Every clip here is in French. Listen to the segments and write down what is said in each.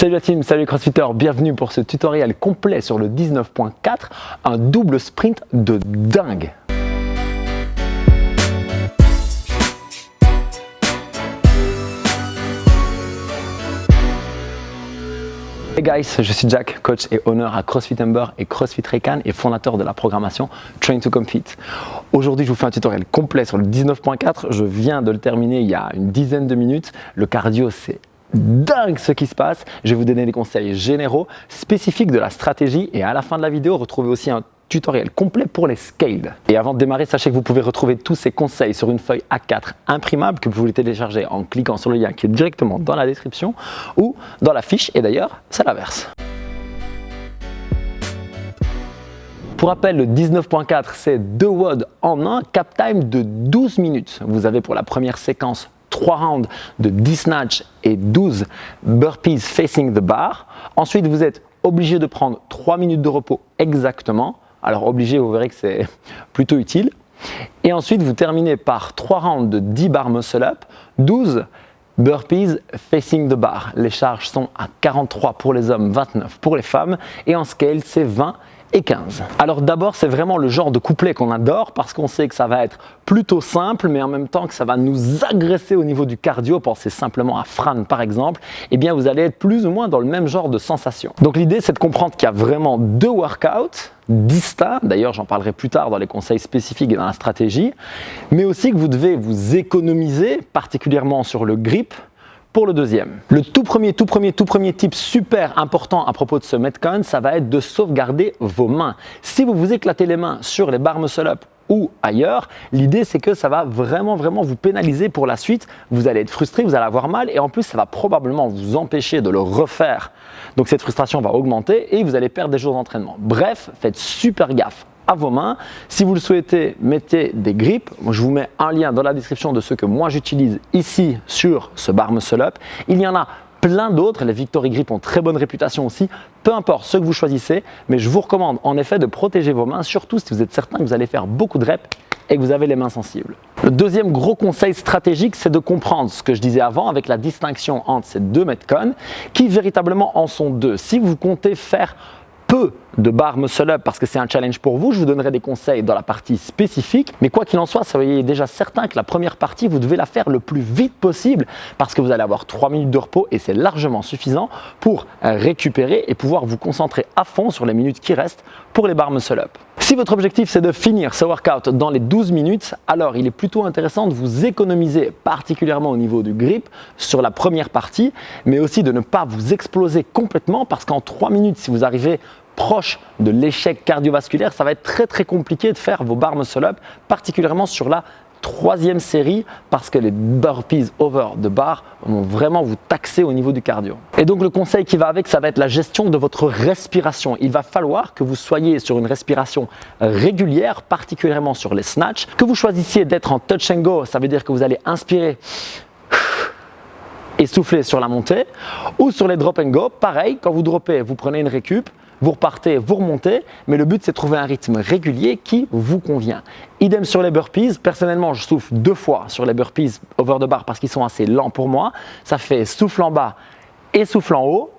Salut la team, salut les crossfitters, bienvenue pour ce tutoriel complet sur le 19.4, un double sprint de dingue. Hey guys, je suis Jack, coach et owner à CrossFit Humber et CrossFit Recan et fondateur de la programmation Train to Compete. Aujourd'hui, je vous fais un tutoriel complet sur le 19.4. Je viens de le terminer il y a une dizaine de minutes. Le cardio, c'est dingue ce qui se passe. Je vais vous donner des conseils généraux, spécifiques de la stratégie et à la fin de la vidéo, retrouvez aussi un tutoriel complet pour les scales. Et avant de démarrer, sachez que vous pouvez retrouver tous ces conseils sur une feuille A4 imprimable que vous pouvez télécharger en cliquant sur le lien qui est directement dans la description ou dans la fiche. Et d'ailleurs, c'est l'inverse. Pour rappel, le 19.4, c'est 2 WOD en un, cap time de 12 minutes. Vous avez pour la première séquence 3 rounds de 10 snatch et 12 burpees facing the bar. Ensuite, vous êtes obligé de prendre 3 minutes de repos exactement. Alors obligé, vous verrez que c'est plutôt utile. Et ensuite, vous terminez par 3 rounds de 10 bar muscle up, 12 burpees facing the bar. Les charges sont à 43 pour les hommes, 29 pour les femmes. Et en scale, c'est 20 et 15. Alors d'abord, c'est vraiment le genre de couplet qu'on adore parce qu'on sait que ça va être plutôt simple, mais en même temps que ça va nous agresser au niveau du cardio. Pensez simplement à Fran par exemple. Eh bien, vous allez être plus ou moins dans le même genre de sensation. Donc l'idée, c'est de comprendre qu'il y a vraiment 2 workouts distincts. D'ailleurs, j'en parlerai plus tard dans les conseils spécifiques et dans la stratégie. Mais aussi que vous devez vous économiser, particulièrement sur le grip, pour le deuxième. Le tout premier tip super important à propos de ce Metcon, ça va être de sauvegarder vos mains. Si vous vous éclatez les mains sur les bar muscle up ou ailleurs, l'idée c'est que ça va vraiment vous pénaliser pour la suite. Vous allez être frustré, vous allez avoir mal et en plus ça va probablement vous empêcher de le refaire. Donc cette frustration va augmenter et vous allez perdre des jours d'entraînement. Bref, faites super gaffe à vos mains. Si vous le souhaitez, mettez des grips. Je vous mets un lien dans la description de ceux que moi j'utilise ici sur ce bar muscle up. Il y en a plein d'autres. Les Victory Grip ont très bonne réputation aussi. Peu importe ce que vous choisissez, mais je vous recommande en effet de protéger vos mains, surtout si vous êtes certain que vous allez faire beaucoup de reps et que vous avez les mains sensibles. Le deuxième gros conseil stratégique, c'est de comprendre ce que je disais avant avec la distinction entre ces deux Metcon qui véritablement en sont deux. Si vous comptez faire peu de bar muscle up parce que c'est un challenge pour vous, je vous donnerai des conseils dans la partie spécifique, mais quoi qu'il en soit, soyez déjà certain que la première partie, vous devez la faire le plus vite possible parce que vous allez avoir 3 minutes de repos et c'est largement suffisant pour récupérer et pouvoir vous concentrer à fond sur les minutes qui restent pour les bar muscle up. Si votre objectif c'est de finir ce workout dans les 12 minutes, alors il est plutôt intéressant de vous économiser particulièrement au niveau du grip sur la première partie, mais aussi de ne pas vous exploser complètement parce qu'en 3 minutes, si vous arrivez proche de l'échec cardiovasculaire, ça va être très compliqué de faire vos bar muscle up, particulièrement sur la 3e série parce que les burpees over the bar vont vraiment vous taxer au niveau du cardio. Et donc le conseil qui va avec, ça va être la gestion de votre respiration. Il va falloir que vous soyez sur une respiration régulière, particulièrement sur les snatchs, que vous choisissiez d'être en touch and go, ça veut dire que vous allez inspirer et souffler sur la montée, ou sur les drop and go, pareil, quand vous droppez, vous prenez une récup, vous repartez, vous remontez, mais le but c'est de trouver un rythme régulier qui vous convient. Idem sur les burpees, personnellement je souffle 2 fois sur les burpees over the bar parce qu'ils sont assez lents pour moi. Ça fait souffle en bas et souffle en haut.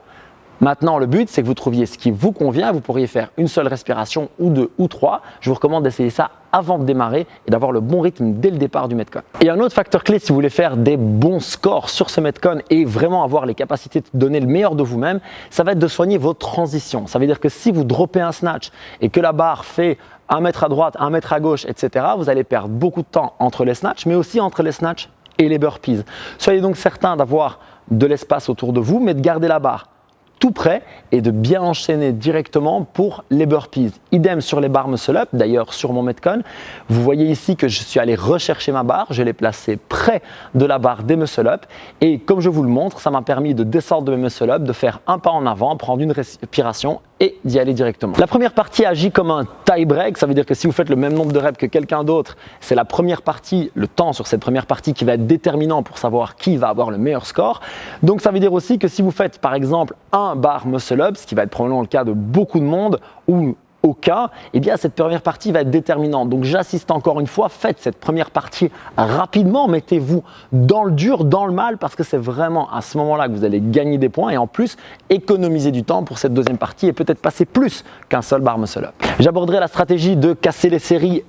Maintenant, le but, c'est que vous trouviez ce qui vous convient. Vous pourriez faire une seule respiration ou 2 ou 3. Je vous recommande d'essayer ça avant de démarrer et d'avoir le bon rythme dès le départ du Metcon. Et un autre facteur clé, si vous voulez faire des bons scores sur ce Metcon et vraiment avoir les capacités de donner le meilleur de vous-même, ça va être de soigner vos transitions. Ça veut dire que si vous droppez un snatch et que la barre fait 1 mètre à droite, 1 mètre à gauche, etc., vous allez perdre beaucoup de temps entre les snatchs, mais aussi entre les snatchs et les burpees. Soyez donc certain d'avoir de l'espace autour de vous, mais de garder la barre tout prêt et de bien enchaîner directement pour les burpees. Idem sur les bar muscle up, d'ailleurs sur mon Metcon, vous voyez ici que je suis allé rechercher ma barre, je l'ai placée près de la barre des muscle up et comme je vous le montre, ça m'a permis de descendre de mes muscle up, de faire un pas en avant, prendre une respiration et d'y aller directement. La première partie agit comme un tie break, ça veut dire que si vous faites le même nombre de reps que quelqu'un d'autre, c'est la première partie, le temps sur cette première partie qui va être déterminant pour savoir qui va avoir le meilleur score. Donc ça veut dire aussi que si vous faites par exemple un bar muscle up, ce qui va être probablement le cas de beaucoup de monde, ou aucun, eh bien cette première partie va être déterminante. Donc j'assiste encore une fois, faites cette première partie rapidement, mettez-vous dans le dur, dans le mal, parce que c'est vraiment à ce moment-là que vous allez gagner des points et en plus économiser du temps pour cette deuxième partie et peut-être passer plus qu'un seul bar muscle up. J'aborderai la stratégie de casser les séries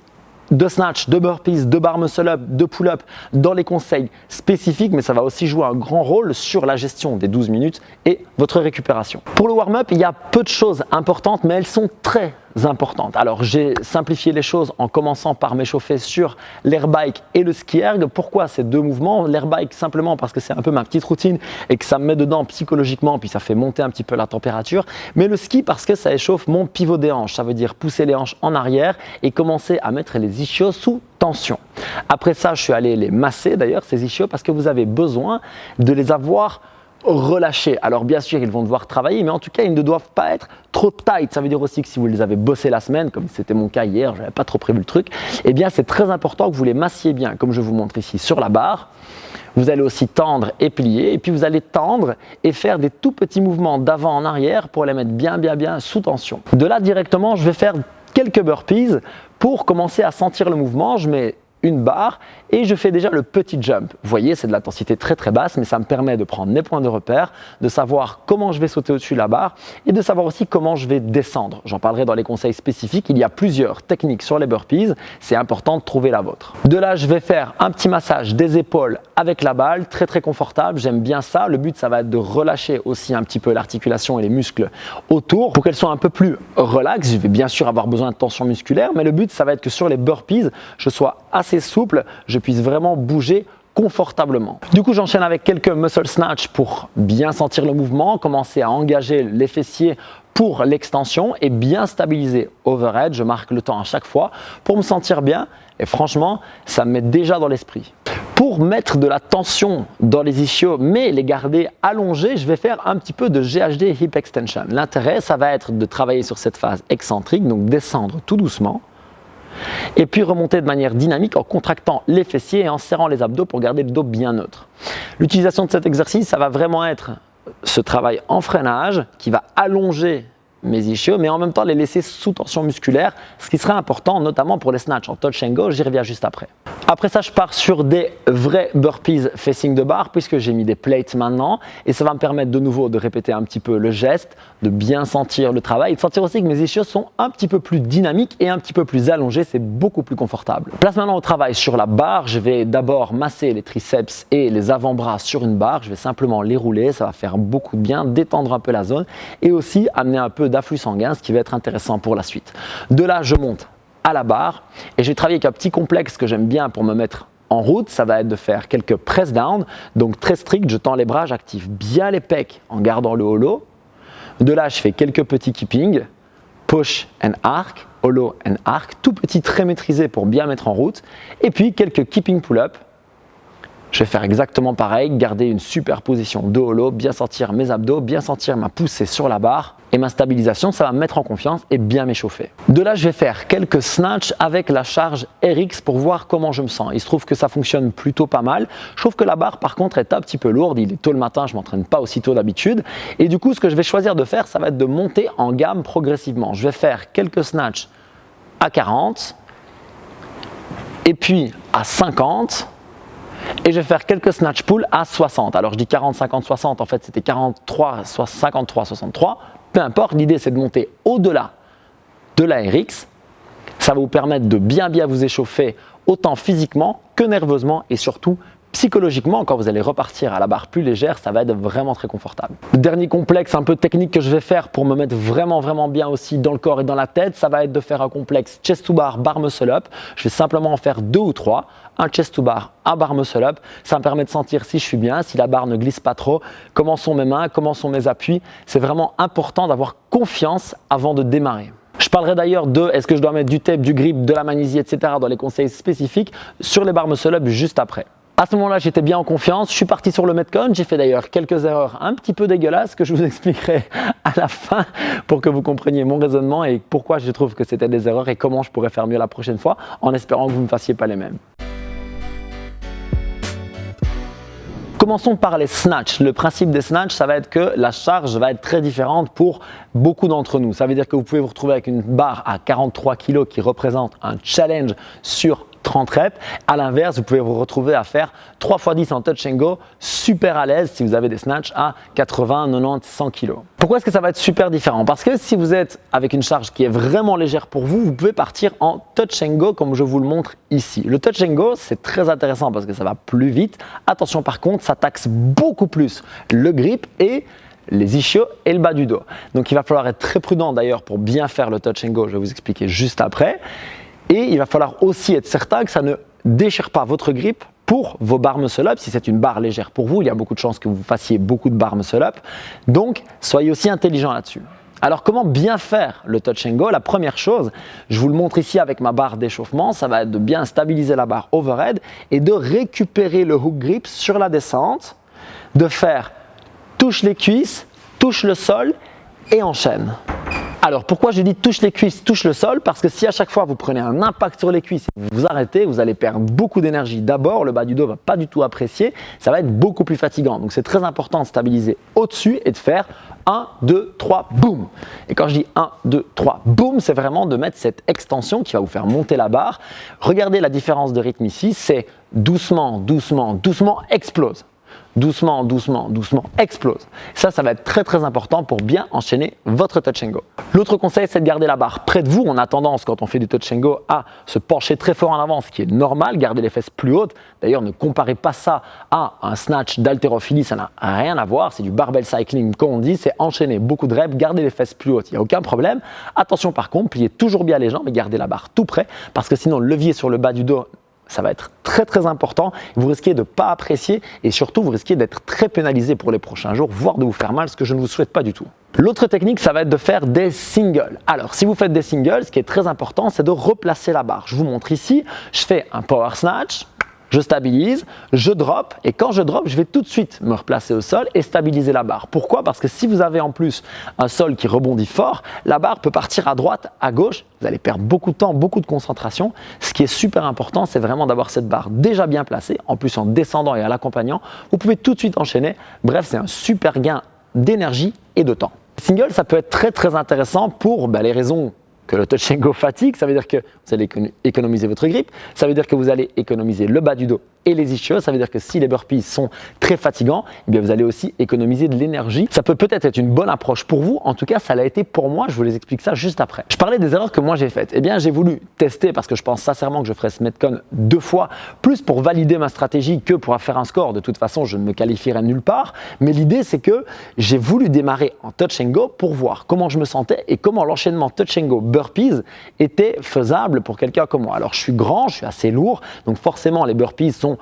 de snatch, de burpees, de bar muscle up, de pull up dans les conseils spécifiques, mais ça va aussi jouer un grand rôle sur la gestion des 12 minutes et votre récupération. Pour le warm-up, il y a peu de choses importantes, mais elles sont très importantes. Alors j'ai simplifié les choses en commençant par m'échauffer sur l'air bike et le ski erg. Pourquoi ces deux mouvements? L'air bike simplement parce que c'est un peu ma petite routine et que ça me met dedans psychologiquement, puis ça fait monter un petit peu la température. Mais le ski parce que ça échauffe mon pivot des hanches, ça veut dire pousser les hanches en arrière et commencer à mettre les ischios sous tension. Après ça, je suis allé les masser d'ailleurs ces ischios parce que vous avez besoin de les avoir relâchés. Alors bien sûr, ils vont devoir travailler, mais en tout cas, ils ne doivent pas être trop tight. Ça veut dire aussi que si vous les avez bossés la semaine, comme c'était mon cas hier, je n'avais pas trop prévu le truc, eh bien c'est très important que vous les massiez bien, comme je vous montre ici sur la barre. Vous allez aussi tendre et plier, et puis vous allez tendre et faire des tout petits mouvements d'avant en arrière pour les mettre bien sous tension. De là directement, je vais faire quelques burpees pour commencer à sentir le mouvement. Je mets une barre et je fais déjà le petit jump. Vous voyez, c'est de l'intensité très basse, mais ça me permet de prendre mes points de repère, de savoir comment je vais sauter au-dessus de la barre et de savoir aussi comment je vais descendre. J'en parlerai dans les conseils spécifiques. Il y a plusieurs techniques sur les burpees. C'est important de trouver la vôtre. De là, je vais faire un petit massage des épaules avec la balle, très confortable. J'aime bien ça. Le but, ça va être de relâcher aussi un petit peu l'articulation et les muscles autour pour qu'elles soient un peu plus relax. Je vais bien sûr avoir besoin de tension musculaire, mais le but, ça va être que sur les burpees, je sois assez souple, je puisse vraiment bouger confortablement. Du coup, j'enchaîne avec quelques muscle snatch pour bien sentir le mouvement, commencer à engager les fessiers pour l'extension et bien stabiliser overhead. Je marque le temps à chaque fois pour me sentir bien et franchement, ça me met déjà dans l'esprit. Pour mettre de la tension dans les ischios mais les garder allongés, je vais faire un petit peu de GHD Hip Extension. L'intérêt, ça va être de travailler sur cette phase excentrique, donc descendre tout doucement et puis remonter de manière dynamique en contractant les fessiers et en serrant les abdos pour garder le dos bien neutre. L'utilisation de cet exercice, ça va vraiment être ce travail en freinage qui va allonger mes ischios, mais en même temps les laisser sous tension musculaire, ce qui serait important notamment pour les snatchs en touch and go, j'y reviens juste après. Après ça, je pars sur des vrais burpees facing de barre puisque j'ai mis des plates maintenant et ça va me permettre de nouveau de répéter un petit peu le geste, de bien sentir le travail et de sentir aussi que mes ischios sont un petit peu plus dynamiques et un petit peu plus allongés, c'est beaucoup plus confortable. Place maintenant au travail sur la barre, je vais d'abord masser les triceps et les avant-bras sur une barre, je vais simplement les rouler, ça va faire beaucoup de bien, détendre un peu la zone et aussi amener un peu d'afflux sanguin, ce qui va être intéressant pour la suite. De là, je monte à la barre et je vais travailler avec un petit complexe que j'aime bien pour me mettre en route. Ça va être de faire quelques press down, donc très strict, je tends les bras, j'active bien les pecs en gardant le hollow. De là, je fais quelques petits keeping, push and arc, hollow and arc, tout petit, très maîtrisé pour bien mettre en route. Et puis quelques keeping pull-up. Je vais faire exactement pareil, garder une super position de hollow, bien sentir mes abdos, bien sentir ma poussée sur la barre et ma stabilisation, ça va me mettre en confiance et bien m'échauffer. De là, je vais faire quelques snatchs avec la charge RX pour voir comment je me sens. Il se trouve que ça fonctionne plutôt pas mal. Je trouve que la barre par contre est un petit peu lourde, il est tôt le matin, je ne m'entraîne pas aussitôt d'habitude. Et du coup, ce que je vais choisir de faire, ça va être de monter en gamme progressivement. Je vais faire quelques snatchs à 40 et puis à 50. Et je vais faire quelques snatch pull à 60. Alors je dis 40, 50, 60, en fait c'était 43, 53, 63. Peu importe, l'idée c'est de monter au-delà de la RX. Ça va vous permettre de bien vous échauffer autant physiquement que nerveusement et surtout psychologiquement, quand vous allez repartir à la barre plus légère, ça va être vraiment très confortable. Le dernier complexe un peu technique que je vais faire pour me mettre vraiment bien aussi dans le corps et dans la tête, ça va être de faire un complexe chest to bar, bar muscle up. Je vais simplement en faire 2 ou 3, un chest to bar, un bar muscle up. Ça me permet de sentir si je suis bien, si la barre ne glisse pas trop, comment sont mes mains, comment sont mes appuis. C'est vraiment important d'avoir confiance avant de démarrer. Je parlerai d'ailleurs de est-ce que je dois mettre du tape, du grip, de la magnésie, etc. dans les conseils spécifiques sur les bar muscle up juste après. À ce moment-là, j'étais bien en confiance, je suis parti sur le Metcon, j'ai fait d'ailleurs quelques erreurs un petit peu dégueulasses que je vous expliquerai à la fin pour que vous compreniez mon raisonnement et pourquoi je trouve que c'était des erreurs et comment je pourrais faire mieux la prochaine fois en espérant que vous ne fassiez pas les mêmes. Commençons par les snatchs. Le principe des snatchs, ça va être que la charge va être très différente pour beaucoup d'entre nous. Ça veut dire que vous pouvez vous retrouver avec une barre à 43 kg qui représente un challenge sur 30 reps. À l'inverse, vous pouvez vous retrouver à faire 3 x 10 en touch and go, super à l'aise si vous avez des snatchs à 80, 90, 100 kg. Pourquoi est-ce que ça va être super différent? Parce que si vous êtes avec une charge qui est vraiment légère pour vous, vous pouvez partir en touch and go comme je vous le montre ici. Le touch and go, c'est très intéressant parce que ça va plus vite. Attention par contre, ça taxe beaucoup plus le grip et les ischios et le bas du dos. Donc il va falloir être très prudent d'ailleurs pour bien faire le touch and go, je vais vous expliquer juste après. Et il va falloir aussi être certain que ça ne déchire pas votre grip pour vos barres muscle-up. Si c'est une barre légère pour vous, il y a beaucoup de chances que vous fassiez beaucoup de barres muscle-up. Donc, soyez aussi intelligent là-dessus. Alors, comment bien faire le touch and go? La première chose, je vous le montre ici avec ma barre d'échauffement, ça va être de bien stabiliser la barre overhead et de récupérer le hook grip sur la descente, de faire touche les cuisses, touche le sol et enchaîne. Alors pourquoi je dis touche les cuisses, touche le sol? Parce que si à chaque fois vous prenez un impact sur les cuisses et vous vous arrêtez, vous allez perdre beaucoup d'énergie. D'abord, le bas du dos ne va pas du tout apprécier, ça va être beaucoup plus fatigant. Donc c'est très important de stabiliser au-dessus et de faire 1, 2, 3, boum. Et quand je dis 1, 2, 3, boum, c'est vraiment de mettre cette extension qui va vous faire monter la barre. Regardez la différence de rythme ici, c'est doucement, doucement, doucement, explose. Doucement, doucement, doucement, explose. Ça va être très très important pour bien enchaîner votre touch and go. L'autre conseil, c'est de garder la barre près de vous. On a tendance, quand on fait du touch and go, à se pencher très fort en avant, ce qui est normal, garder les fesses plus hautes. D'ailleurs, ne comparez pas ça à un snatch d'haltérophilie, ça n'a rien à voir. C'est du barbell cycling, comme on dit, c'est enchaîner beaucoup de reps, garder les fesses plus hautes, il n'y a aucun problème. Attention par contre, pliez toujours bien les jambes et gardez la barre tout près, parce que sinon le levier sur le bas du dos, ça va être très très important. Vous risquez de ne pas apprécier et surtout vous risquez d'être très pénalisé pour les prochains jours, voire de vous faire mal, ce que je ne vous souhaite pas du tout. L'autre technique, ça va être de faire des singles. Alors, si vous faites des singles, ce qui est très important, c'est de replacer la barre. Je vous montre ici, je fais un power snatch, je stabilise, je drop et quand je drop, je vais tout de suite me replacer au sol et stabiliser la barre. Pourquoi? Parce que si vous avez en plus un sol qui rebondit fort, la barre peut partir à droite, à gauche, vous allez perdre beaucoup de temps, beaucoup de concentration. Ce qui est super important, c'est vraiment d'avoir cette barre déjà bien placée, en plus en descendant et en l'accompagnant, vous pouvez tout de suite enchaîner. Bref, c'est un super gain d'énergie et de temps. Single, ça peut être très très intéressant pour les raisons que le touch and go fatigue, ça veut dire que vous allez économiser votre grip, ça veut dire que vous allez économiser le bas du dos et les ischios, ça veut dire que si les burpees sont très fatigants, eh bien vous allez aussi économiser de l'énergie. Ça peut peut-être être une bonne approche pour vous, en tout cas ça l'a été pour moi, je vous les explique ça juste après. Je parlais des erreurs que moi j'ai faites, eh bien j'ai voulu tester parce que je pense sincèrement que je ferai ce Metcon 2 fois, plus pour valider ma stratégie que pour faire un score. De toute façon, je ne me qualifierai nulle part, mais l'idée c'est que j'ai voulu démarrer en touch and go pour voir comment je me sentais et comment l'enchaînement touch and go burpees était faisable pour quelqu'un comme moi. Alors je suis grand, je suis assez lourd, donc forcément les burpees sont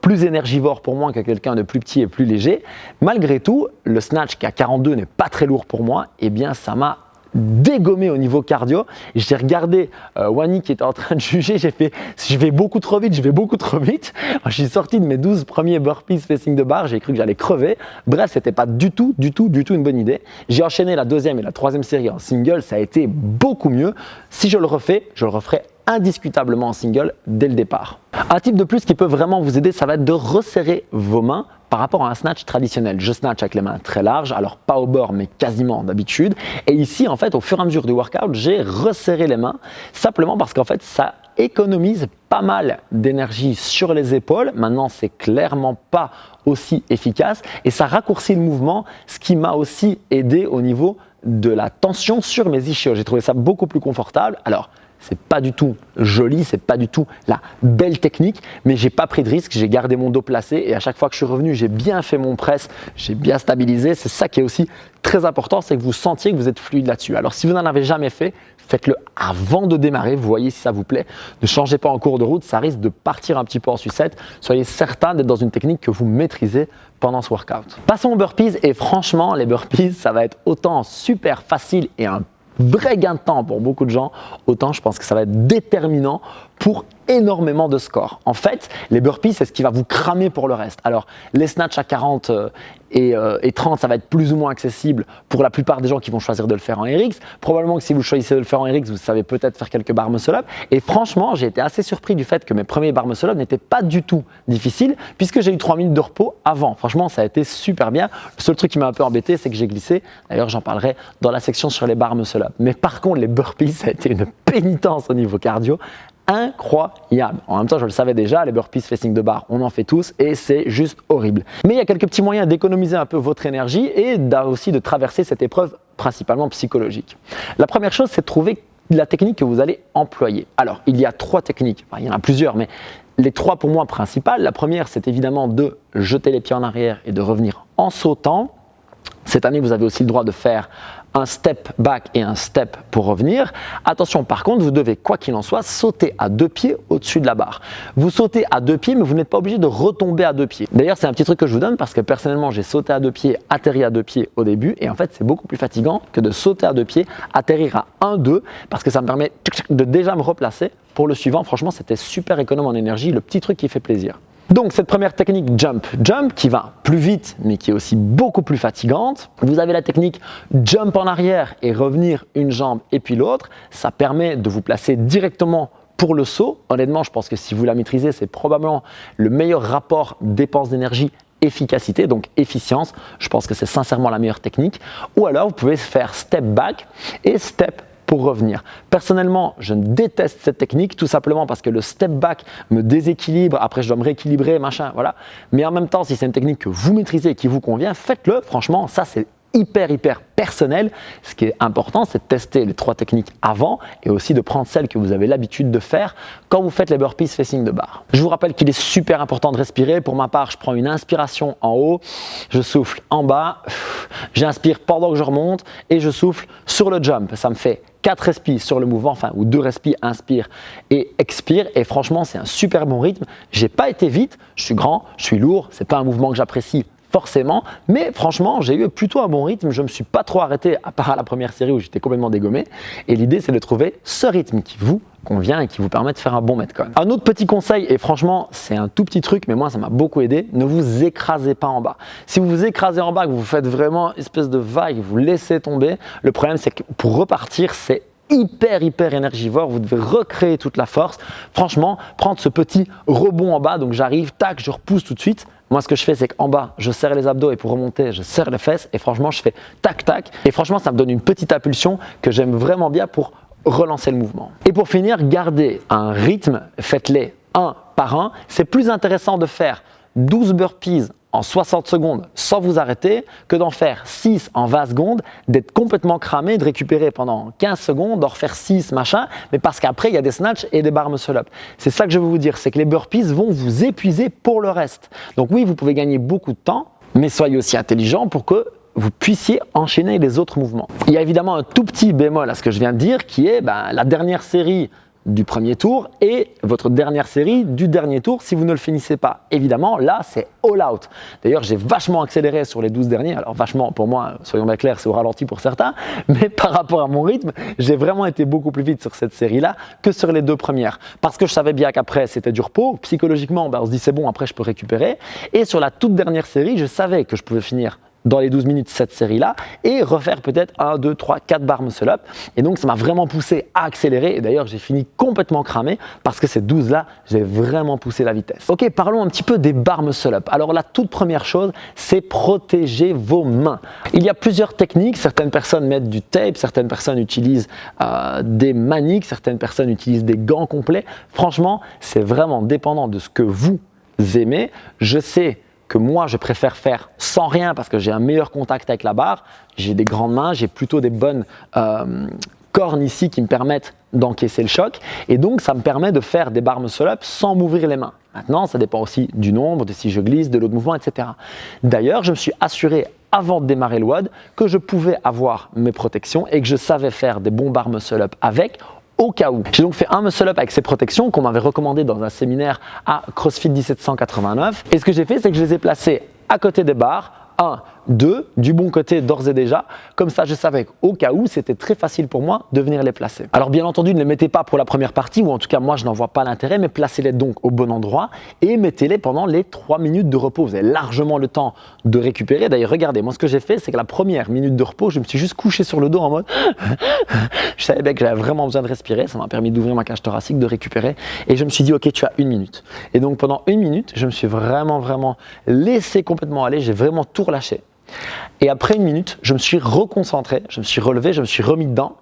plus énergivores pour moi que quelqu'un de plus petit et plus léger. Malgré tout, le snatch qui a 42 n'est pas très lourd pour moi, et bien ça m'a dégommé au niveau cardio. J'ai regardé Wani qui était en train de juger, j'ai fait je vais beaucoup trop vite, je vais beaucoup trop vite. Je suis sorti de mes 12 premiers burpees facing de barre, j'ai cru que j'allais crever. Bref, c'était pas du tout une bonne idée. J'ai enchaîné la deuxième et la troisième série en single, ça a été beaucoup mieux. Si je le referai indiscutablement en single dès le départ. Un type de plus qui peut vraiment vous aider, ça va être de resserrer vos mains par rapport à un snatch traditionnel. Je snatch avec les mains très larges, alors pas au bord mais quasiment d'habitude. Et ici en fait au fur et à mesure du workout, j'ai resserré les mains simplement parce qu'en fait ça économise pas mal d'énergie sur les épaules. Maintenant c'est clairement pas aussi efficace et ça raccourcit le mouvement, ce qui m'a aussi aidé au niveau de la tension sur mes ischios. J'ai trouvé ça beaucoup plus confortable. Alors c'est pas du tout joli, c'est pas du tout la belle technique, mais j'ai pas pris de risque, j'ai gardé mon dos placé et à chaque fois que je suis revenu, j'ai bien fait mon press, j'ai bien stabilisé. C'est ça qui est aussi très important, c'est que vous sentiez que vous êtes fluide là-dessus. Alors si vous n'en avez jamais fait, faites-le avant de démarrer, vous voyez si ça vous plaît. Ne changez pas en cours de route, ça risque de partir un petit peu en sucette. Soyez certain d'être dans une technique que vous maîtrisez pendant ce workout. Passons aux burpees et franchement, les burpees, ça va être autant super facile et un vrai gain de temps pour beaucoup de gens, autant je pense que ça va être déterminant pour énormément de scores. En fait, les burpees, c'est ce qui va vous cramer pour le reste. Alors, les snatchs à 40 et 30, ça va être plus ou moins accessible pour la plupart des gens qui vont choisir de le faire en RX. Probablement que si vous choisissez de le faire en RX, vous savez peut-être faire quelques bar muscle-up. Et franchement, j'ai été assez surpris du fait que mes premiers bar muscle-up n'étaient pas du tout difficiles puisque j'ai eu 3 minutes de repos avant. Franchement, ça a été super bien. Le seul truc qui m'a un peu embêté, c'est que j'ai glissé. D'ailleurs, j'en parlerai dans la section sur les bar muscle-up. Mais par contre, les burpees, ça a été une pénitence au niveau cardio. Incroyable. En même temps, je le savais déjà, les burpees facing de barre, on en fait tous et c'est juste horrible. Mais il y a quelques petits moyens d'économiser un peu votre énergie et aussi de traverser cette épreuve principalement psychologique. La première chose, c'est de trouver la technique que vous allez employer. Alors, il y a 3 techniques, enfin, il y en a plusieurs, mais les 3 pour moi principales. La première, c'est évidemment de jeter les pieds en arrière et de revenir en sautant. Cette année, vous avez aussi le droit de faire un step back et un step pour revenir. Attention, par contre, vous devez, quoi qu'il en soit, sauter à 2 pieds au-dessus de la barre. Vous sautez à 2 pieds, mais vous n'êtes pas obligé de retomber à 2 pieds. D'ailleurs, c'est un petit truc que je vous donne parce que personnellement, j'ai sauté à 2 pieds, atterri à 2 pieds au début et en fait, c'est beaucoup plus fatigant que de sauter à 2 pieds, atterrir à 1-2 parce que ça me permet de déjà me replacer pour le suivant. Franchement, c'était super économe en énergie, le petit truc qui fait plaisir. Donc cette première technique jump qui va plus vite mais qui est aussi beaucoup plus fatigante. Vous avez la technique jump en arrière et revenir une jambe et puis l'autre. Ça permet de vous placer directement pour le saut. Honnêtement, je pense que si vous la maîtrisez, c'est probablement le meilleur rapport dépense d'énergie efficacité, donc efficience. Je pense que c'est sincèrement la meilleure technique. Ou alors vous pouvez faire step back et step pour revenir. Personnellement, je déteste cette technique tout simplement parce que le step back me déséquilibre, après je dois me rééquilibrer, machin, voilà. Mais en même temps, si c'est une technique que vous maîtrisez et qui vous convient, faites-le. Franchement, ça c'est hyper personnel. Ce qui est important, c'est de tester les 3 techniques avant et aussi de prendre celles que vous avez l'habitude de faire quand vous faites les burpees facing de barre. Je vous rappelle qu'il est super important de respirer. Pour ma part, je prends une inspiration en haut, je souffle en bas, j'inspire pendant que je remonte et je souffle sur le jump. Ça me fait 4 respires sur le mouvement, enfin, ou 2 respires, inspire et expire. Et franchement, c'est un super bon rythme. J'ai pas été vite, je suis grand, je suis lourd, c'est pas un mouvement que j'apprécie forcément, mais franchement, j'ai eu plutôt un bon rythme. Je me suis pas trop arrêté, à part à la première série où j'étais complètement dégommé. Et l'idée, c'est de trouver ce rythme qui vous convient et qui vous permet de faire un bon metcon. Un autre petit conseil, et franchement, c'est un tout petit truc, mais moi, ça m'a beaucoup aidé, ne vous écrasez pas en bas. Si vous vous écrasez en bas, que vous faites vraiment une espèce de vague, vous laissez tomber, le problème, c'est que pour repartir, c'est hyper énergivore, vous devez recréer toute la force. Franchement, prendre ce petit rebond en bas, donc j'arrive, tac, je repousse tout de suite. Moi, ce que je fais, c'est qu'en bas, je serre les abdos et pour remonter, je serre les fesses et franchement, je fais tac, tac. Et franchement, ça me donne une petite impulsion que j'aime vraiment bien pour relancer le mouvement. Et pour finir, gardez un rythme, faites-les un par un. C'est plus intéressant de faire 12 burpees en 60 secondes sans vous arrêter que d'en faire 6 en 20 secondes, d'être complètement cramé, de récupérer pendant 15 secondes, d'en refaire 6 machin, mais parce qu'après il y a des snatchs et des bar muscle-up. C'est ça que je veux vous dire, c'est que les burpees vont vous épuiser pour le reste. Donc oui, vous pouvez gagner beaucoup de temps, mais soyez aussi intelligent pour que vous puissiez enchaîner les autres mouvements. Il y a évidemment un tout petit bémol à ce que je viens de dire qui est la dernière série du premier tour et votre dernière série du dernier tour si vous ne le finissez pas. Évidemment, là, c'est all out. D'ailleurs, j'ai vachement accéléré sur les 12 derniers. Alors, vachement, pour moi, soyons bien clairs, c'est au ralenti pour certains. Mais par rapport à mon rythme, j'ai vraiment été beaucoup plus vite sur cette série-là que sur les 2 premières. Parce que je savais bien qu'après, c'était du repos. Psychologiquement, on se dit c'est bon, après, je peux récupérer. Et sur la toute dernière série, je savais que je pouvais finir dans les 12 minutes cette série-là et refaire peut-être 1, 2, 3, 4 bar muscle-up. Et donc, ça m'a vraiment poussé à accélérer. Et d'ailleurs, j'ai fini complètement cramé parce que ces 12-là, j'ai vraiment poussé la vitesse. Ok, parlons un petit peu des bar muscle-up. Alors, la toute première chose, c'est protéger vos mains. Il y a plusieurs techniques. Certaines personnes mettent du tape, certaines personnes utilisent des maniques, certaines personnes utilisent des gants complets. Franchement, c'est vraiment dépendant de ce que vous aimez. Je sais que moi, je préfère faire sans rien parce que j'ai un meilleur contact avec la barre. J'ai des grandes mains, j'ai plutôt des bonnes cornes ici qui me permettent d'encaisser le choc. Et donc, ça me permet de faire des bar muscle-up sans m'ouvrir les mains. Maintenant, ça dépend aussi du nombre, de si je glisse, de l'autre mouvement, etc. D'ailleurs, je me suis assuré avant de démarrer le WOD que je pouvais avoir mes protections et que je savais faire des bons bar muscle-up avec au cas où. J'ai donc fait un muscle-up avec ces protections qu'on m'avait recommandé dans un séminaire à CrossFit 1789. Et ce que j'ai fait, c'est que je les ai placés à côté des barres. Un du bon côté d'ores et déjà. Comme ça, je savais qu'au cas où, c'était très facile pour moi de venir les placer. Alors bien entendu, ne les mettez pas pour la première partie, ou en tout cas moi je n'en vois pas l'intérêt, mais placez-les donc au bon endroit et mettez-les pendant les 3 minutes de repos. Vous avez largement le temps de récupérer. D'ailleurs, regardez, moi ce que j'ai fait, c'est que la première minute de repos, je me suis juste couché sur le dos en mode je savais bien que j'avais vraiment besoin de respirer, ça m'a permis d'ouvrir ma cage thoracique, de récupérer, et je me suis dit ok, tu as 1 minute. Et donc pendant 1 minute, je me suis vraiment laissé complètement aller, j'ai vraiment tout relâché. Et après 1 minute, je me suis reconcentré, je me suis relevé, je me suis remis dedans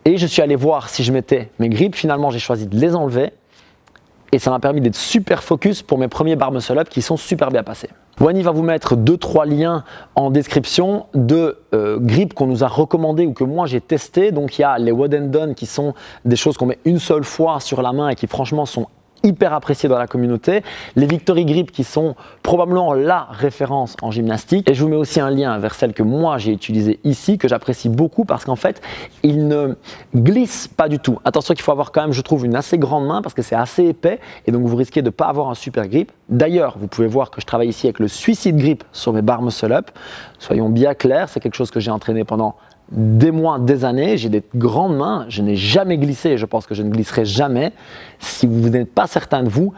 et je suis allé voir si je mettais mes grips. Finalement, j'ai choisi de les enlever et ça m'a permis d'être super focus pour mes premiers bar muscle-up qui sont super bien passés. Wani va vous mettre 2-3 liens en description de grips qu'on nous a recommandés ou que moi j'ai testé. Donc il y a les Wod and Done qui sont des choses qu'on met une seule fois sur la main et qui franchement sont hyper appréciés dans la communauté, les Victory Grip qui sont probablement la référence en gymnastique, et je vous mets aussi un lien vers celle que moi j'ai utilisée ici, que j'apprécie beaucoup parce qu'en fait il ne glisse pas du tout. Attention qu'il faut avoir quand même, je trouve, une assez grande main parce que c'est assez épais et donc vous risquez de ne pas avoir un super grip. D'ailleurs, vous pouvez voir que je travaille ici avec le Suicide Grip sur mes bar muscle up. Soyons bien clairs, c'est quelque chose que j'ai entraîné pendant des mois, des années, j'ai des grandes mains, je n'ai jamais glissé et je pense que je ne glisserai jamais. Si vous n'êtes pas certain de vous,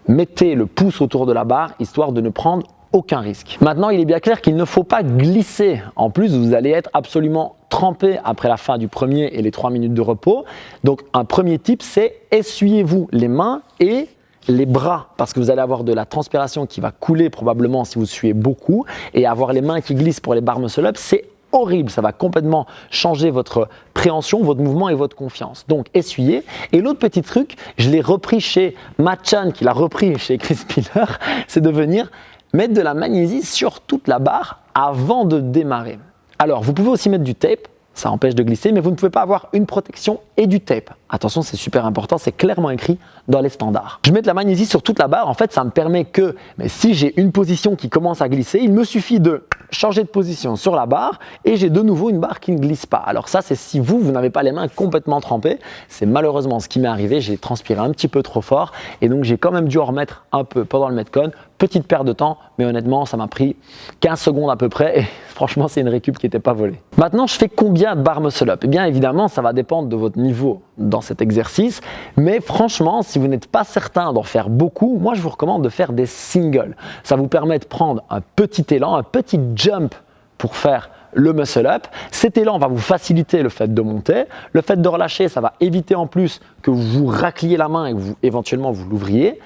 mettez le pouce autour de la barre histoire de ne prendre aucun risque. Maintenant, il est bien clair qu'il ne faut pas glisser. En plus, vous allez être absolument trempé après la fin du premier et les 3 minutes de repos. Donc, un premier tip, c'est essuyez-vous les mains et les bras parce que vous allez avoir de la transpiration qui va couler probablement si vous suez beaucoup, et avoir les mains qui glissent pour les bar muscle up, c'est horrible, ça va complètement changer votre préhension, votre mouvement et votre confiance. Donc essuyez. Et l'autre petit truc, je l'ai repris chez Matchan, qui l'a repris chez Chris Spiller, c'est de venir mettre de la magnésie sur toute la barre avant de démarrer. Alors vous pouvez aussi mettre du tape, ça empêche de glisser, mais vous ne pouvez pas avoir une protection et du tape. Attention, c'est super important, c'est clairement écrit dans les standards. Je mets de la magnésie sur toute la barre, en fait ça me permet que si j'ai une position qui commence à glisser, il me suffit de changer de position sur la barre et j'ai de nouveau une barre qui ne glisse pas. Alors ça, c'est si vous n'avez pas les mains complètement trempées. C'est malheureusement ce qui m'est arrivé, j'ai transpiré un petit peu trop fort et donc j'ai quand même dû en remettre un peu pendant le Metcon. Petite perte de temps, mais honnêtement, ça m'a pris 15 secondes à peu près et franchement, c'est une récup qui n'était pas volée. Maintenant, je fais combien de bar muscle up? Eh bien, évidemment, ça va dépendre de votre niveau dans cet exercice, mais franchement, si vous n'êtes pas certain d'en faire beaucoup, moi, je vous recommande de faire des singles. Ça vous permet de prendre un petit élan, un petit jump pour faire le muscle up. Cet élan va vous faciliter le fait de monter. Le fait de relâcher, ça va éviter en plus que vous racliez la main et que vous, éventuellement, vous l'ouvriez.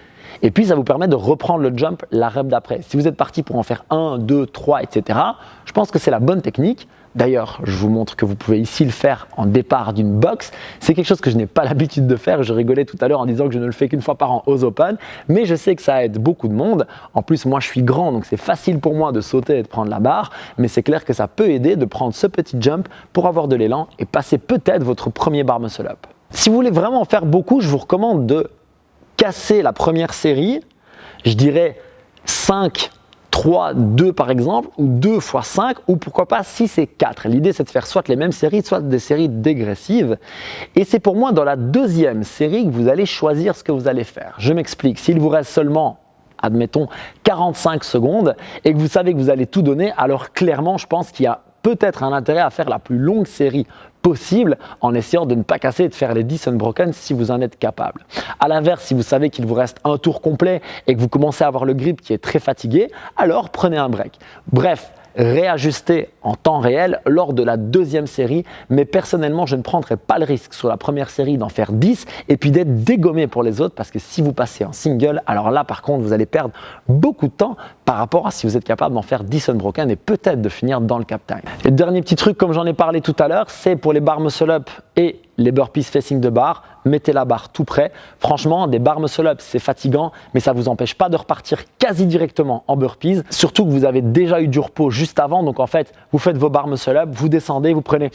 Et puis, ça vous permet de reprendre le jump la rep d'après. Si vous êtes parti pour en faire 1, 2, 3, etc., je pense que c'est la bonne technique. D'ailleurs, je vous montre que vous pouvez ici le faire en départ d'une box. C'est quelque chose que je n'ai pas l'habitude de faire. Je rigolais tout à l'heure en disant que je ne le fais qu'une fois par an aux Open, mais je sais que ça aide beaucoup de monde. En plus, moi, je suis grand, donc c'est facile pour moi de sauter et de prendre la barre, mais c'est clair que ça peut aider de prendre ce petit jump pour avoir de l'élan et passer peut-être votre premier bar muscle up. Si vous voulez vraiment en faire beaucoup, je vous recommande de casser la première série, je dirais 5, 3, 2 par exemple, ou 2 x 5, ou pourquoi pas 6 et 4. L'idée, c'est de faire soit les mêmes séries, soit des séries dégressives. Et c'est pour moi dans la deuxième série que vous allez choisir ce que vous allez faire. Je m'explique. S'il vous reste seulement, admettons, 45 secondes et que vous savez que vous allez tout donner, alors clairement, je pense qu'il y a peut-être un intérêt à faire la plus longue série possible en essayant de ne pas casser et de faire les 10 unbroken si vous en êtes capable. A l'inverse, si vous savez qu'il vous reste un tour complet et que vous commencez à avoir le grip qui est très fatigué, alors prenez un break. Bref, réajuster en temps réel lors de la deuxième série, mais personnellement, je ne prendrai pas le risque sur la première série d'en faire 10 et puis d'être dégommé pour les autres parce que si vous passez en single, alors là par contre, vous allez perdre beaucoup de temps par rapport à si vous êtes capable d'en faire 10 unbroken et peut-être de finir dans le cap time. Et le dernier petit truc, comme j'en ai parlé tout à l'heure, c'est pour les bar muscle up et les burpees facing de barre, mettez la barre tout près. Franchement, des bar muscle up, c'est fatigant, mais ça ne vous empêche pas de repartir quasi directement en burpees, surtout que vous avez déjà eu du repos juste avant. Donc en fait, vous faites vos bar muscle up, vous descendez, vous prenez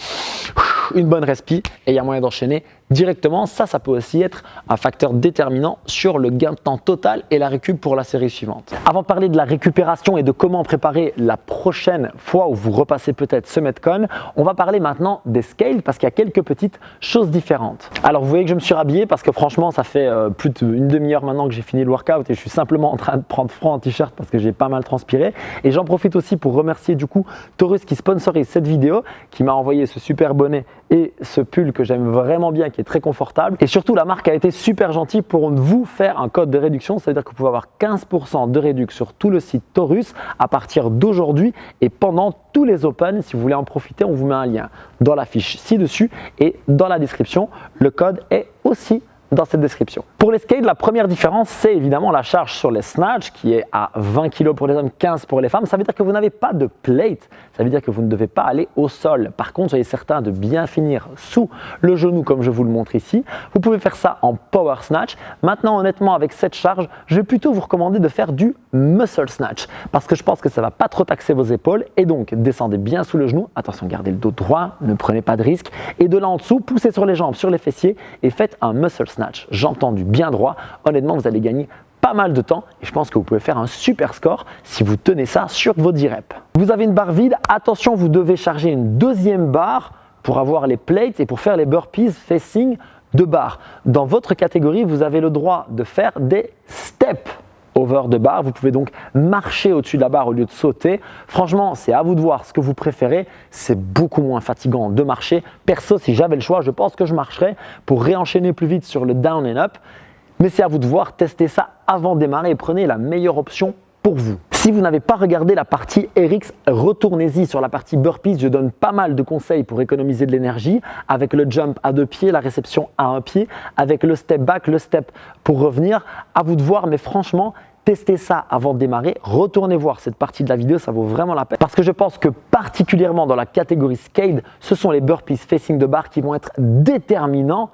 une bonne respi et il y a moyen d'enchaîner directement, ça peut aussi être un facteur déterminant sur le gain de temps total et la récup pour la série suivante. Avant de parler de la récupération et de comment préparer la prochaine fois où vous repassez peut-être ce Metcon, on va parler maintenant des scales parce qu'il y a quelques petites choses différentes. Alors vous voyez que je me suis rhabillé parce que franchement ça fait plus d'une demi-heure maintenant que j'ai fini le workout et je suis simplement en train de prendre froid en t-shirt parce que j'ai pas mal transpiré. Et j'en profite aussi pour remercier du coup Taurus qui sponsorise cette vidéo, qui m'a envoyé ce super bonnet et ce pull que j'aime vraiment bien, qui est très confortable. Et surtout la marque a été super gentille pour vous faire un code de réduction. Ça veut dire que vous pouvez avoir 15% de réduction sur tout le site Taurus à partir d'aujourd'hui et pendant tous les Open. Si vous voulez en profiter, on vous met un lien dans la fiche ci-dessus et dans la description. Le code est aussi dans cette description. Pour les scales, la première différence, c'est évidemment la charge sur les snatch qui est à 20 kg pour les hommes, 15 pour les femmes. Ça veut dire que vous n'avez pas de plate, ça veut dire que vous ne devez pas aller au sol. Par contre, soyez certain de bien finir sous le genou comme je vous le montre ici. Vous pouvez faire ça en power snatch. Maintenant, honnêtement, avec cette charge, je vais plutôt vous recommander de faire du muscle snatch parce que je pense que ça ne va pas trop taxer vos épaules et donc descendez bien sous le genou. Attention, gardez le dos droit, ne prenez pas de risque. Et de là en dessous, poussez sur les jambes, sur les fessiers et faites un muscle snatch. J'entends du bien droit. Honnêtement, vous allez gagner pas mal de temps et je pense que vous pouvez faire un super score si vous tenez ça sur vos 10 reps. Vous avez une barre vide. Attention, vous devez charger une deuxième barre pour avoir les plates et pour faire les burpees facing de barre. Dans votre catégorie, vous avez le droit de faire des steps over de barre. Vous pouvez donc marcher au-dessus de la barre au lieu de sauter. Franchement, c'est à vous de voir ce que vous préférez. C'est beaucoup moins fatigant de marcher. Perso, si j'avais le choix, je pense que je marcherais pour réenchaîner plus vite sur le down and up. Mais c'est à vous de voir, testez ça avant de démarrer et prenez la meilleure option pour vous. Si vous n'avez pas regardé la partie RX, retournez-y sur la partie burpees. Je donne pas mal de conseils pour économiser de l'énergie avec le jump à 2 pieds, la réception à 1 pied, avec le step back, le step pour revenir. À vous de voir, mais franchement, testez ça avant de démarrer. Retournez voir cette partie de la vidéo, ça vaut vraiment la peine. Parce que je pense que particulièrement dans la catégorie scaled, ce sont les burpees facing de barre qui vont être déterminants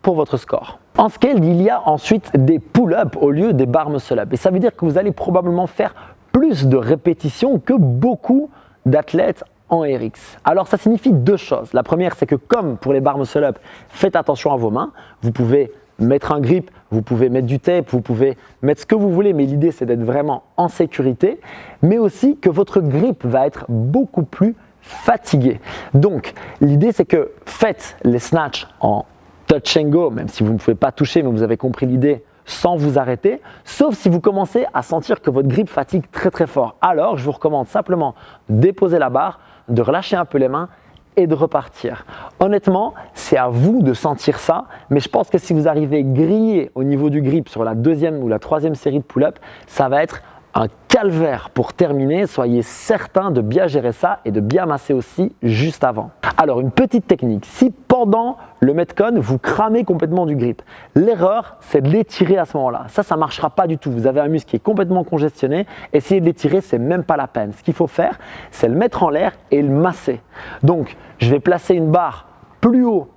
pour votre score. En scaled, il y a ensuite des pull-ups au lieu des bar muscle-up. Et ça veut dire que vous allez probablement faire plus de répétitions que beaucoup d'athlètes en RX. Alors ça signifie deux choses. La première, c'est que comme pour les bar muscle-up, faites attention à vos mains. Vous pouvez mettre un grip, vous pouvez mettre du tape, vous pouvez mettre ce que vous voulez, mais l'idée c'est d'être vraiment en sécurité, mais aussi que votre grip va être beaucoup plus fatigué. Donc l'idée c'est que faites les snatchs en touch and go, même si vous ne pouvez pas toucher, mais vous avez compris l'idée, sans vous arrêter, sauf si vous commencez à sentir que votre grip fatigue très très fort. Alors je vous recommande simplement de déposer la barre, de relâcher un peu les mains et de repartir. Honnêtement, c'est à vous de sentir ça, mais je pense que si vous arrivez grillé au niveau du grip sur la deuxième ou la troisième série de pull-up, ça va être un calvaire pour terminer. Soyez certain de bien gérer ça et de bien masser aussi juste avant. Alors une petite technique, si pendant le Metcon, vous cramez complètement du grip, l'erreur c'est de l'étirer à ce moment-là. Ça ne marchera pas du tout. Vous avez un muscle qui est complètement congestionné, essayez de l'étirer, c'est même pas la peine. Ce qu'il faut faire, c'est le mettre en l'air et le masser. Donc je vais placer une barre plus haut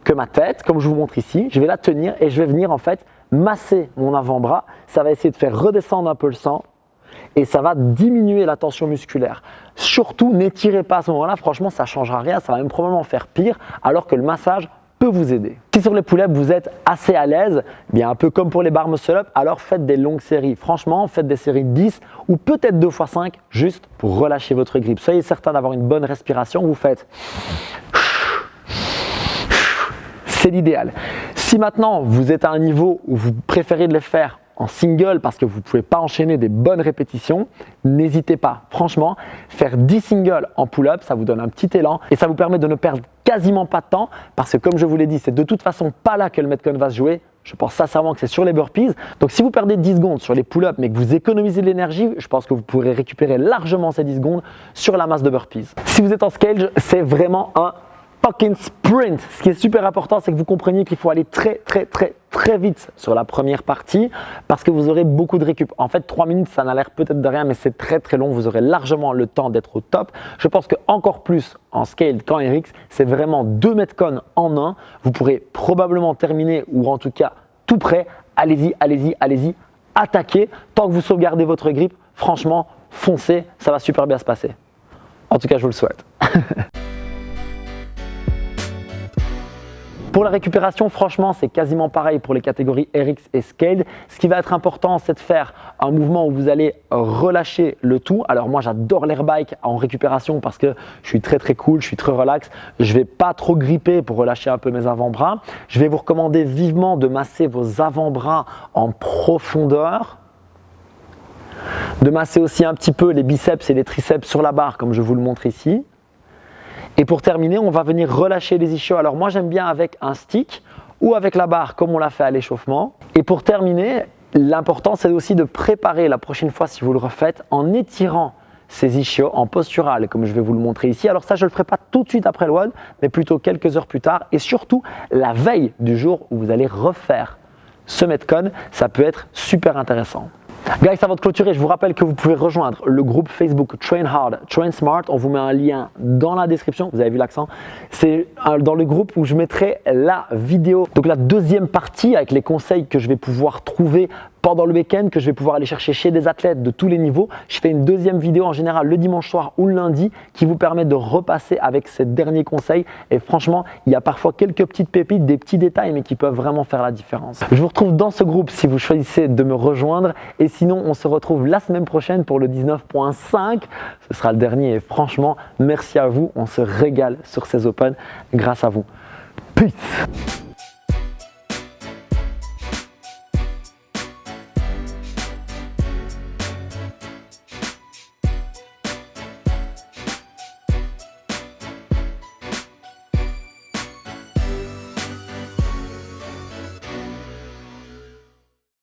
que ma tête, comme je vous montre ici, je vais la tenir et je vais venir en fait masser mon avant-bras. Ça va essayer de faire redescendre un peu le sang et ça va diminuer la tension musculaire. Surtout, n'étirez pas à ce moment-là, franchement, ça ne changera rien, ça va même probablement faire pire, alors que le massage peut vous aider. Si sur les pull-ups, vous êtes assez à l'aise, bien un peu comme pour les bar muscle-up, alors faites des longues séries. Franchement, faites des séries de 10 ou peut-être 2 x 5, juste pour relâcher votre grip. Soyez certain d'avoir une bonne respiration, vous faites... C'est l'idéal. Si maintenant, vous êtes à un niveau où vous préférez de les faire en single parce que vous ne pouvez pas enchaîner des bonnes répétitions, n'hésitez pas. Franchement, faire 10 singles en pull-up, ça vous donne un petit élan et ça vous permet de ne perdre quasiment pas de temps parce que comme je vous l'ai dit, c'est de toute façon pas là que le Metcon va se jouer. Je pense sincèrement que c'est sur les burpees. Donc si vous perdez 10 secondes sur les pull-ups mais que vous économisez de l'énergie, je pense que vous pourrez récupérer largement ces 10 secondes sur la masse de burpees. Si vous êtes en scale, c'est vraiment un fucking sprint. Ce qui est super important, c'est que vous compreniez qu'il faut aller très vite sur la première partie parce que vous aurez beaucoup de récup. En fait, 3 minutes, ça n'a l'air peut-être de rien, mais c'est très long. Vous aurez largement le temps d'être au top. Je pense que encore plus en scale qu'en RX, c'est vraiment 2 Metcon en un. Vous pourrez probablement terminer ou en tout cas tout prêt. Allez-y, attaquez. Tant que vous sauvegardez votre grip, franchement, foncez, ça va super bien se passer. En tout cas, je vous le souhaite. Pour la récupération, franchement, c'est quasiment pareil pour les catégories RX et Scaled. Ce qui va être important, c'est de faire un mouvement où vous allez relâcher le tout. Alors moi, j'adore l'air bike en récupération parce que je suis très cool, je suis très relax. Je ne vais pas trop gripper pour relâcher un peu mes avant-bras. Je vais vous recommander vivement de masser vos avant-bras en profondeur. De masser aussi un petit peu les biceps et les triceps sur la barre comme je vous le montre ici. Et pour terminer, on va venir relâcher les ischios. Alors moi, j'aime bien avec un stick ou avec la barre comme on l'a fait à l'échauffement. Et pour terminer, l'important, c'est aussi de préparer la prochaine fois si vous le refaites en étirant ces ischios en postural comme je vais vous le montrer ici. Alors ça, je ne le ferai pas tout de suite après le WOD, mais plutôt quelques heures plus tard et surtout la veille du jour où vous allez refaire ce Metcon. Ça peut être super intéressant. Guys, avant de clôturer, je vous rappelle que vous pouvez rejoindre le groupe Facebook Train Hard, Train Smart. On vous met un lien dans la description. Vous avez vu l'accent? C'est dans le groupe où je mettrai la vidéo. Donc la deuxième partie avec les conseils que je vais pouvoir trouver pendant le week-end, que je vais pouvoir aller chercher chez des athlètes de tous les niveaux. Je fais une deuxième vidéo en général le dimanche soir ou le lundi qui vous permet de repasser avec ces derniers conseils. Et franchement, il y a parfois quelques petites pépites, des petits détails, mais qui peuvent vraiment faire la différence. Je vous retrouve dans ce groupe si vous choisissez de me rejoindre. Et sinon, on se retrouve la semaine prochaine pour le 19.5. Ce sera le dernier et franchement, merci à vous. On se régale sur ces Open grâce à vous. Peace!